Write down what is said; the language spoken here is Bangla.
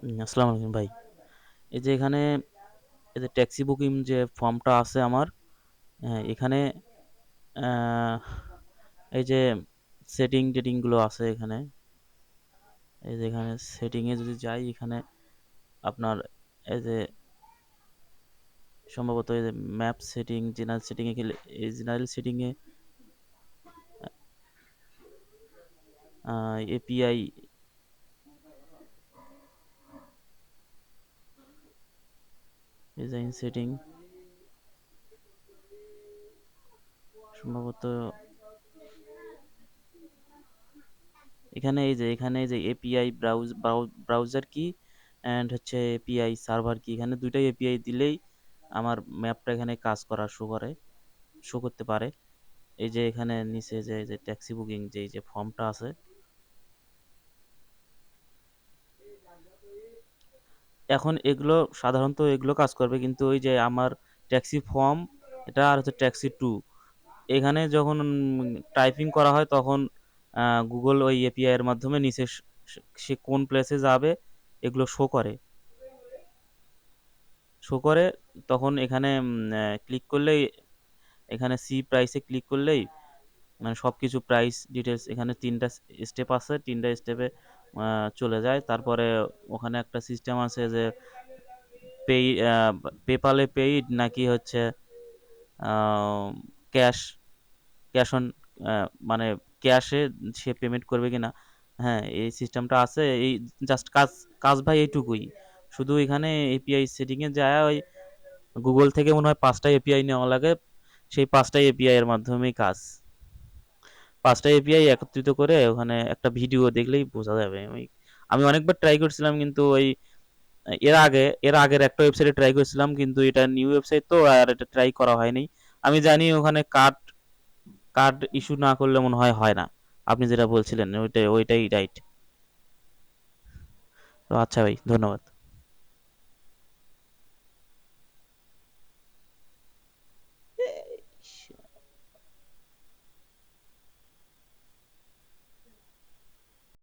আসসালামু আলাইকুম ভাই। এই যে এখানে এই যে ট্যাক্সি বুকিং যে ফর্মটা আছে আমার, এখানে আহ, এই যে সেটিং গুলো আছে এখানে। এই যে এখানে সেটিং এ যদি যাই, এখানে আপনার এই যে সম্ভবত এই যে ম্যাপ সেটিং, জেনারেল সেটিং এ গেলে, এই জেনারেল সেটিং এ এপিআই ডিজাইন সেটিং সম্ভবত এখানে এই যে এপিআই ব্রাউজার কি অ্যান্ড হচ্ছে এপিআই সার্ভার কি, এখানে দুইটাই এপিআই দিলেই আমার ম্যাপটা এখানে কাজ করা শো করতে পারে। এই যে এখানে নিচে যে এই যে ট্যাক্সি বুকিং যে এই যে ফর্মটা আছে, এখন এগুলো সাধারণত এগুলো কাজ করবে, কিন্তু ওই যে আমার ট্যাক্সি ফর্ম এটা আর হচ্ছে ট্যাক্সি টু, এখানে যখন টাইপিং করা হয় তখন গুগল ওই এপিআই এর মাধ্যমে নিচে সে কোন প্লেসে যাবে এগুলো শো করে তখন এখানে ক্লিক করলেই, এখানে সি প্রাইসে ক্লিক করলেই মানে সব কিছু প্রাইস ডিটেলস, এখানে তিনটা স্টেপ আছে, তিনটা স্টেপে চলে যায়। তারপরে ওখানে একটা সিস্টেম আছে যে পে, পেপালে পেইড নাকি হচ্ছে ক্যাশ ক্যাশ অন, মানে ক্যাশে সে পেমেন্ট করবে কিনা। হ্যাঁ, এই সিস্টেমটা আছে। এই জাস্ট কাজ কাজ ভাই এইটুকুই। শুধু এখানে এপিআই সেটিংয়ে যায়, ওই গুগল থেকে মনে হয় 5টা এপিআই নেওয়া লাগে, সেই 5টা এপিআই এর মাধ্যমেই কাজ। 5টা এপিআই একত্রিত করে ওখানে একটা ভিডিও দেখলেই বোঝা যাবে। আমি অনেকবার ট্রাই করছিলাম, কিন্তু ওই এর আগের একটা ওয়েবসাইটে ট্রাই করেছিলাম, কিন্তু এটা নিউ ওয়েবসাইট তো আর এটা ট্রাই করা হয়নি। আমি জানি ওখানে কার্ড কার্ড ইস্যু না করলে মনে হয় না। আপনি যেটা বলছিলেন ওইটাই রাইট। তো আচ্ছা ভাই, ধন্যবাদ।